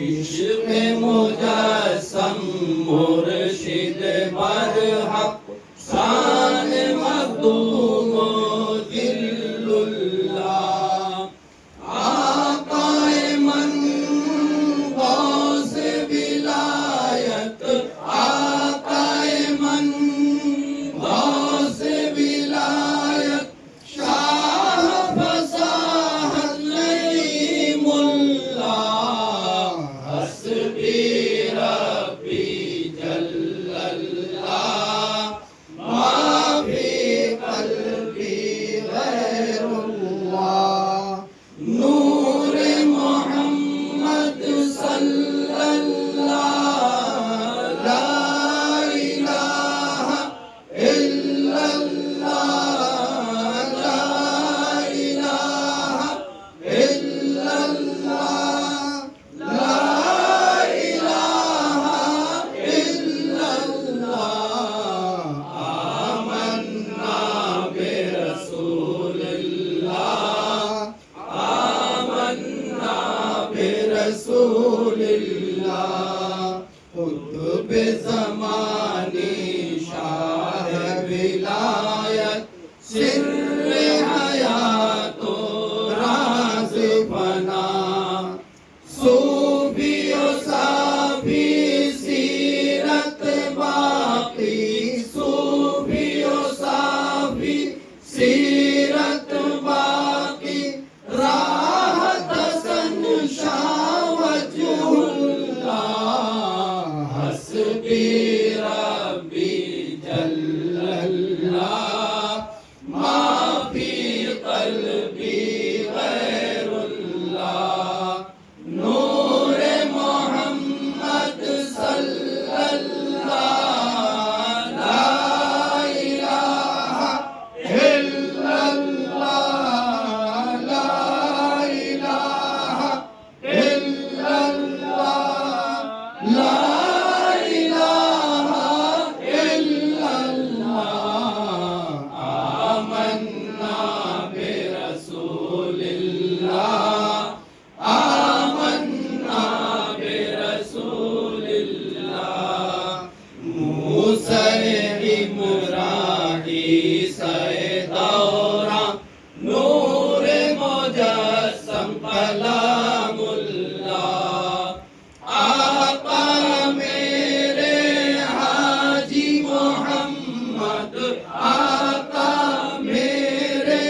इश्क़ मुजस्सम मुर्शिद मरहब शान मखदूम दिल्लुल्लाह आक़ाए मन गौस विलायत आक़ाए मन गौस विलायत शाह फसाहत नईमुल्लाह हस्बी रब्बी जल्लल्लाह मा फी क़ल्बी गैरुल्लाह नूर मोहम्मद सल्लल्लाह ला इलाहा इल्लल्लाह ला इलाहा इल्लल्लाह ला इलाहा इल्लल्लाह आमन्ना बिरसूलिल्लाह आमन्ना बिरसूलिल्लाह कुतुब ज़मानी शाह विलायत सिर्र हयातो राज़ फना सूफी ओ साफी सीरत बाकी सूफी ओ साफी सीरत बाकी राहत सन शाह वजहुल्लाह हस्बी रब्बी जल्लल्लाह मा फी क़ल्बी गैरुल्लाह नूर मोहम्मद सल्लल्लाह ला इलाहा इल्लल्लाह ला इलाहा इल्लल्लाह ला इलाहा इल्लल्लाह आमन्ना बिरसूलिल्लाह आमन्ना बिरसूलिल्लाह मूसा इमरान ईसा दौरा नूर मुजस्सम कलामुल्लाह आका मेरे हाजी मोहम्मद आका मेरे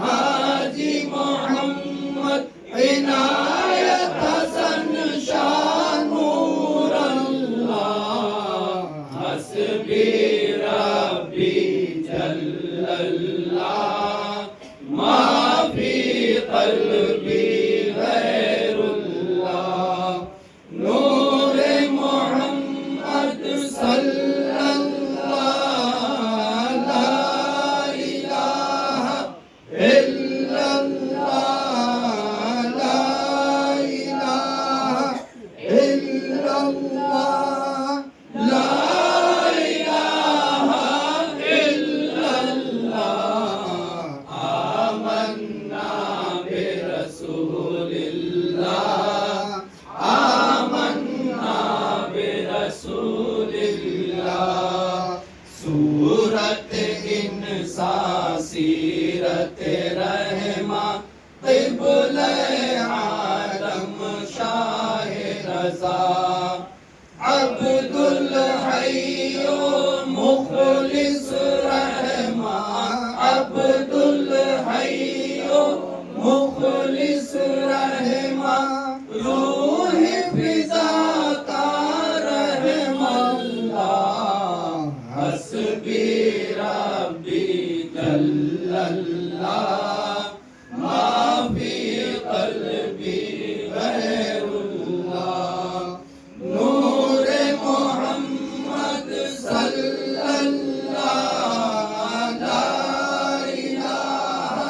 हाजी मोहम्मद इनायत हसन शाह नूरल्लाह हस्बी रब्बी जल्लल्लाह मा फी क़ल्बी गैरुल्लाह नूर मोहम्मद सल्लल्लाह ला इलाहा इल्लल्लाह ला इलाहा इल्लल्लाह ला इलाहा इल्लल्लाह आमन्ना बिरसूलिल्लाह आमन्ना बिरसूलिल्लाह सूरत इंसा सीरत रहमा क़िबल आलम शाह रज़ा अब्दुल हय्यो मुखलिस रहमा अब्दुल हय्यो मुखलिस रहमा रूह फिज़ा का रहमल्लाह हस्बी रब्बी जल्लल्लाह मा फी क़ल्बी गैरुल्लाह नूर मोहम्मद सल्लल्लाह ला इलाहा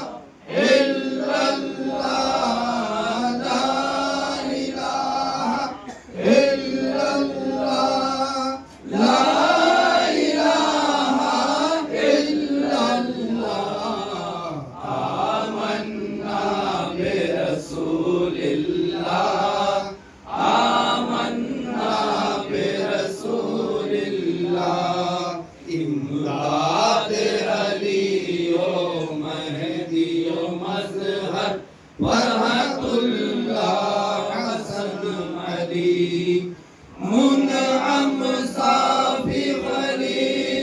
इल्लल्लाह अली मुनअम साफी खलीलुद्दीन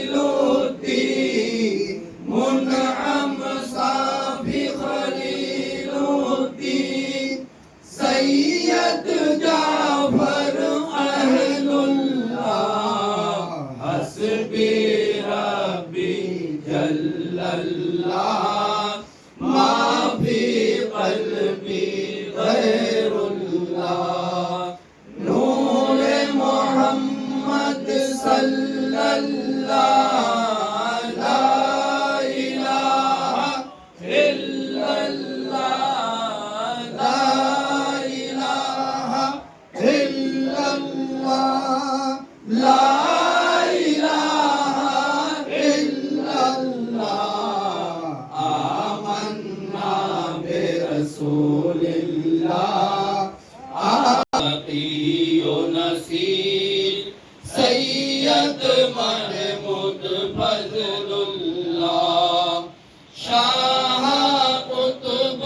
मुनअम साफी खलीलुद्दीन सैयद जाफर अहलुल्लाह हस्बी रब्बी जल्लल्लाह मा फी क़ल्बी गैरुल्लाह नूर मोहम्मद सल्लल्लाह ला इलाहा इल्लल्लाह ला इलाहा इल्लल्लाह ला इलाहा इल्लल्लाह आमन्ना बिरसूलिल्लाह आतियो नसीर सैयद महमूद फजलुल्लाह शाह कुतुब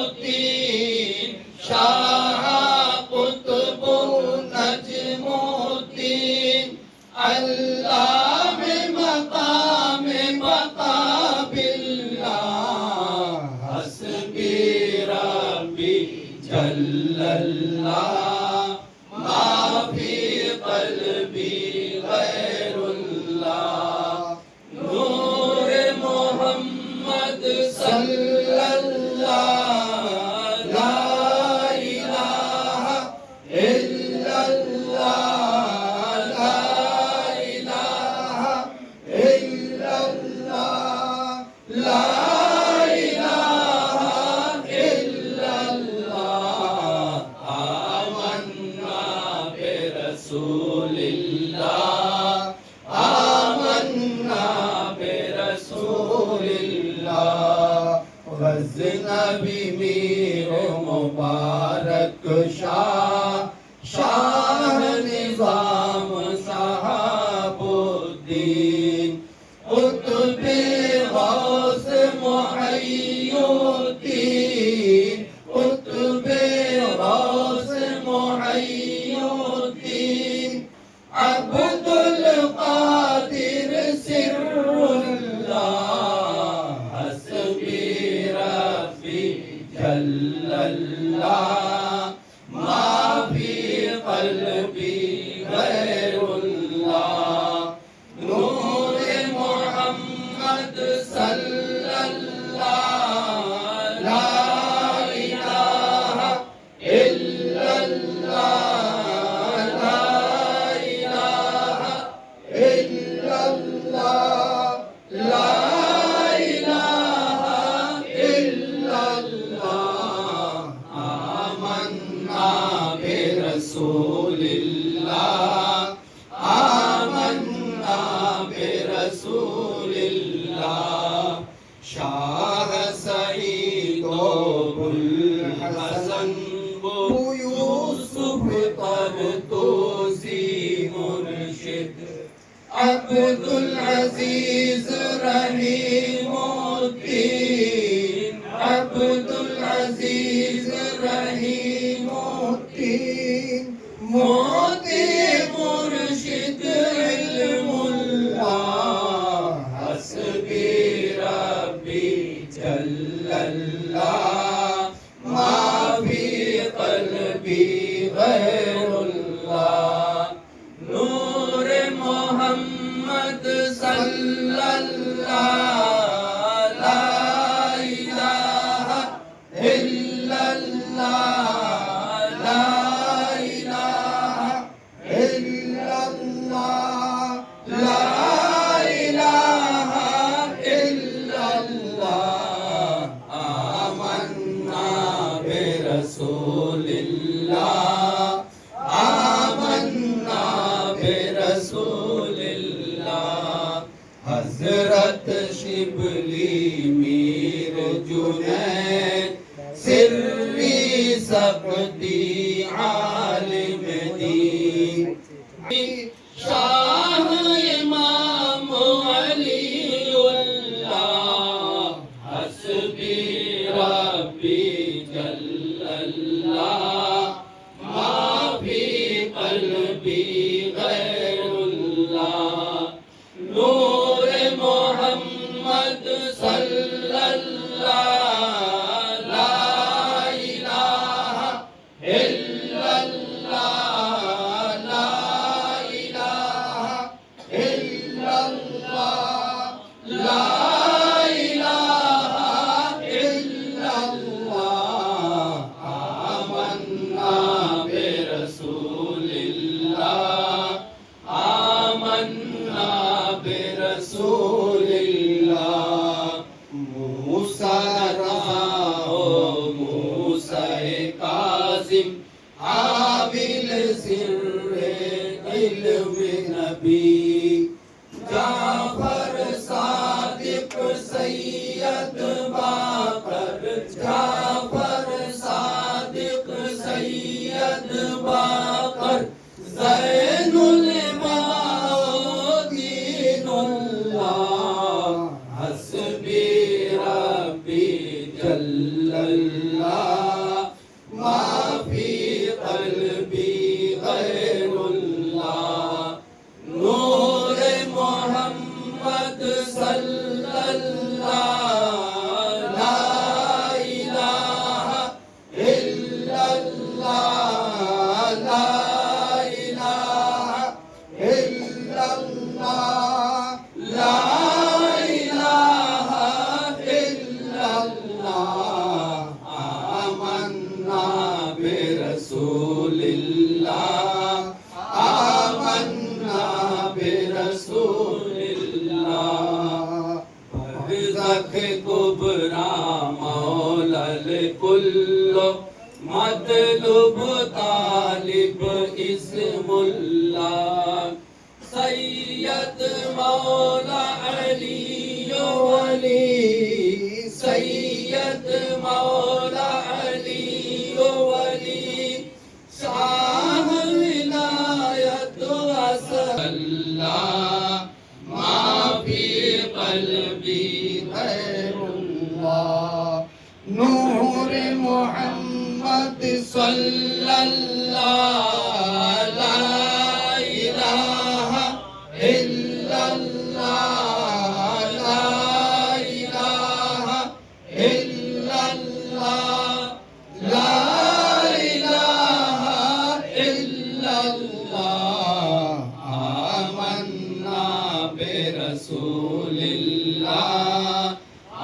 नजमुद्दीन शाह कुतुब नजमुद्दीन अल्लाह में मकाम बका बिल्लाह हस्बी रब्बी जल्लल्लाह मा फी क़ल्बी गैरुल्लाह नूर मोहम्मद सल्लल्लाह ला इलाहा इल्लल्लाह ला इलाहा इल्लल्लाह ला इलाहा इल्लल्लाह आमन्ना बिरसूलिल्लाह आमन्ना बिरसूलिल्लाह गज़नबी मीर मुबारक शाह शाह निज़ाम सहाबुद्दीन कुतुबे गौस मुहय्युद्दीन कुतुबे गौस मुहय्युद्दीन अब्दुल कादिर सिर्रुल्लाह हस्बी रब्बी जल्लल्लाह मा फी क़ल्बी गैरुल्लाह नूर मोहम्मद सल्लल्लाह ला इलाहा इल्लल्लाह ला इलाहा इल्लल्लाह ला इलाहा इल्लल्लाह आमन्ना बिरसूलिल्लाह आमन्ना बिरसूलिल्लाह शाह सईद बुल हसन बु यूसुफ तर्तुसी मुर्शिद अब्दुल अजीज रहीमुद्दीन अब्दुल अजीज रहीमुद्दीन मोती मुर्शिद इल्मुल्लाह हस्बी रब्बी जल्लल्लाह मा फी क़ल्बी गैरुल्लाह नूर मोहम्मद सल्लल्लाह ला इलाहा इल्लल्लाह ला इलाहा इल्लल्लाह ला इलाहा इल्लल्लाह आमन्ना बिरसूलिल्लाह आमन्ना बिरसूलिल्लाह हज़रत शिबली मीर जुनैद सिर्री सबदी आलिम दीन शाह इमाम अलीउल्लाह हस्बी रब्बी जल्लल्लाह भी गैरुल्लाह नूर मोहम्मद सल्लल्लाह ला इलाहा इल्लल्लाह ला इलाहा इल्लल्लाह ला इलाहा इल्लल्लाह आमन्ना बिरसूलिल्लाह आमन्ना बिरसूलिल्लाह मूसा रज़ा मूसा काज़िम आबिल सिर्रे इल्म नबी जाफर सादिक सैयद बाकर जाफर सादिक सैयद बाकर ज़ैनुल दीनुल्लाह हस्बी रब्बी जल्लल्लाह मा फी क़ल्बी गैरुल्लाह नूर मोहम्मद सल्लल्लाह ला इलाहा इल्लल्लाह ला इलाहा इल्लल्लाह ला इलाहा इल्लल्लाह आमन्ना बिरसूलिल्लाह आमन्ना बिरसूलिल्लाह बरज़ख कुबरा मौलल कुल्लो मतलुब तालिब इस्मुल्लाह सैयद मौला अली वली सैयद मौला अली वली शाह विलायत असल्लाह मा फी क़ल्बी गैरुल्लाह नूर मोहम्मद सल्लल्लाह ला इलाहा इल्लल्लाह ला इलाहा इल्लल्लाह ला इलाहा इल्लल्लाह आमन्ना बिरसूलिल्लाह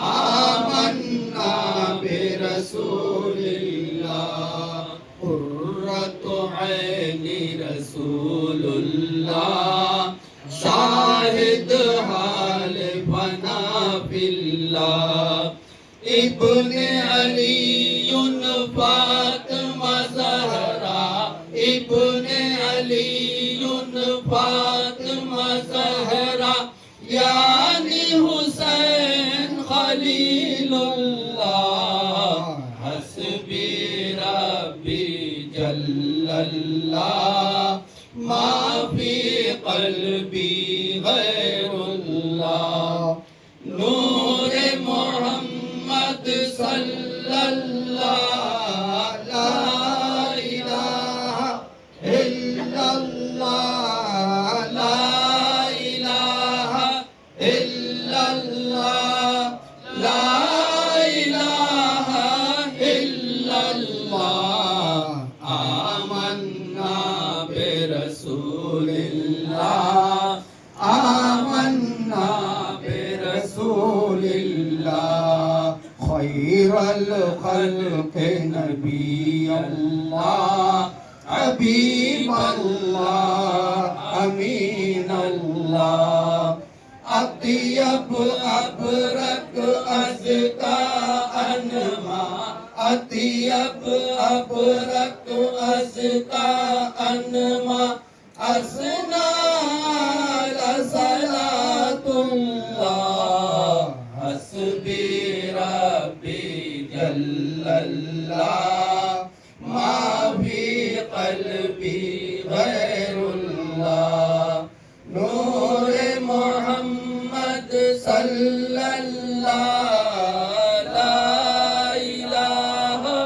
आमन्ना बिरसूलिल्लाह कुर्रतु ऐनी रसूलुल्लाह शाहिद हाल फना बिल्लाह इब्ने अलीयुन फातिमा ज़हरा इब्ने अलीयुन फातिमा ज़हरा यानी हुसैन खलीलुल्लाह हस्बी रब्बी जल्लल्लाह मा फी क़ल्बी गैरुल्लाह नूर मोहम्मद सल्लल्लाह ला इलाहा इल्लल्लाह ला इलाहा इल्लल्लाह ला इलाहा इल्लल्लाह आमन्ना बिरसूलिल्लाह आमन्ना बिरसूलिल्लाह खैरुल खल्क़ नबीयल्लाह हबीबल्लाह अमीनल्लाह अतियब अबरक अज़का अनमा अतियब अबरक अज़का अनमा असना सलातुल्लाह हस्बी रब्बी जल्लल्लाह मा फी क़ल्बी गैरुल्लाह नूर मोहम्मद सल्लल्लाह ला इलाहा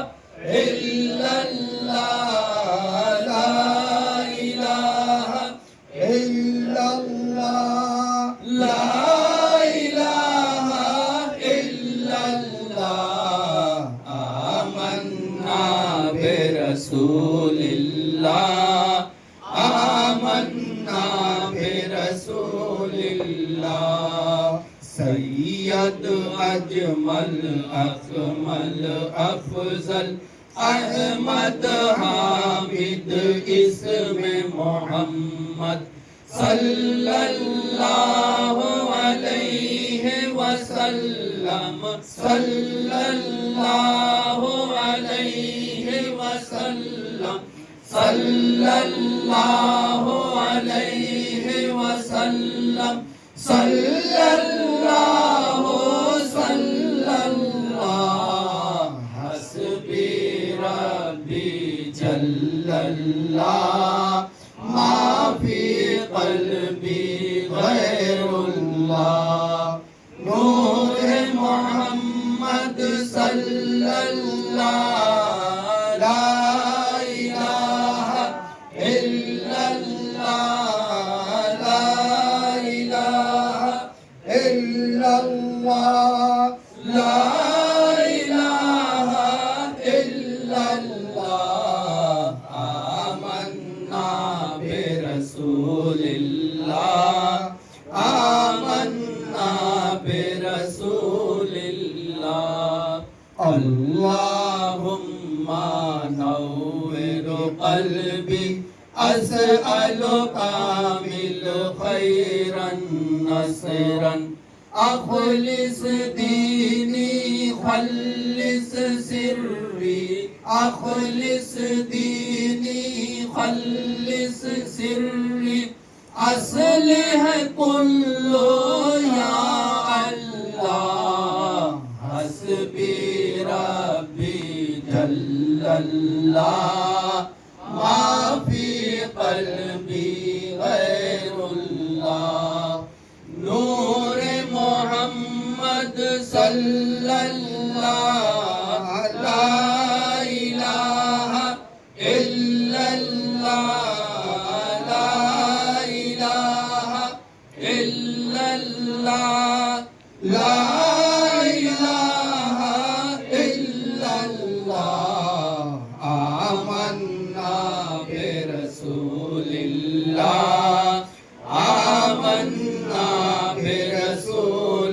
इल्लल्लाह ला इलाहा बिरसूलिल्लाह आमन्ना बिरसूलिल्लाह सैयद अजमल अकमल अफजल अहमद हामिद इस्म मोहम्मद सल्लल्लाहु अलैहि वसल्लम सल्लल्लाहु अलैहि वसल्लम सल्लल्लाहु अलैहि वसल्लम सल्लल्लाहु सल्लल्लाहु हस्बी रब्बी जल्लल्लाह मा फी क़ल्बी गैरुल्लाह नूर मोहम्मद सल्लल्लाह ला इलाहा इल्लल्लाह ला इलाहा इल्लल्लाह ला इलाहा इल्लल्लाह आमन्ना बिरसूलिल्लाह आमन्ना बिरसूलिल्लाह अल्लाहुम्मा नव्विर क़ल्बी अस्अलुका मिल खैरन नसरन अखलिस दीनी खल्लिस सिर्री अखलिस दीनी खल्लिस सिर्री अस्लिह कुल्लु या अल्लाह हस्बी रब्बी जल्लल्लाह मा फी क़ल्बी गैरुल्लाह नूर मोहम्मद सल्लल्लाह ला इलाहा इल्लल्लाह ला इलाहा इल्लल्लाह ला इलाहा इल्लल्लाह आमन्ना बिरसूलिल्लाह आमन्ना बिरसूलिल्लाह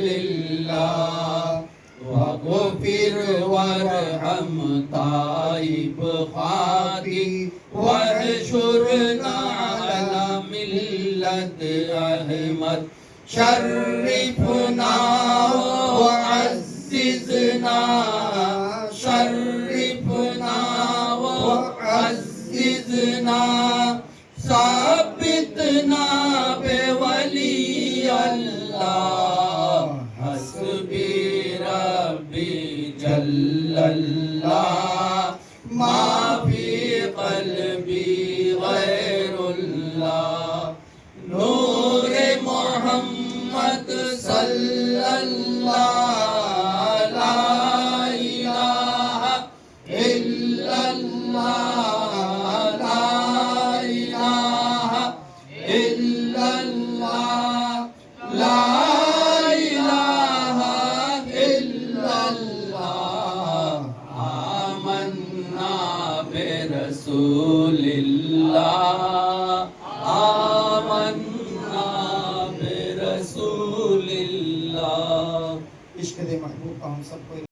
वग़फ़िर वरहम ताइब खाती वहशुरना अला मिल्लत अहमद शर्रिफना वअज़्ज़िज़ना शर्रिफना वअज़्ज़िज़ना साबितना बेवली अल्लाह हस्बी रब्बी जल्लल्लाह मा फी क़ल्बी गैरुल्लाह नूर मोहम्मद सल्लल्लाह ला इलाहा इल्लल्लाह ला इलाहा इल्लल्लाह ला इलाहा इल्लल्लाह आमन्ना बिरसूलिल्लाह आमन्ना बिरसूलिल्लाह इश्क़ दे महबूब का हम सबको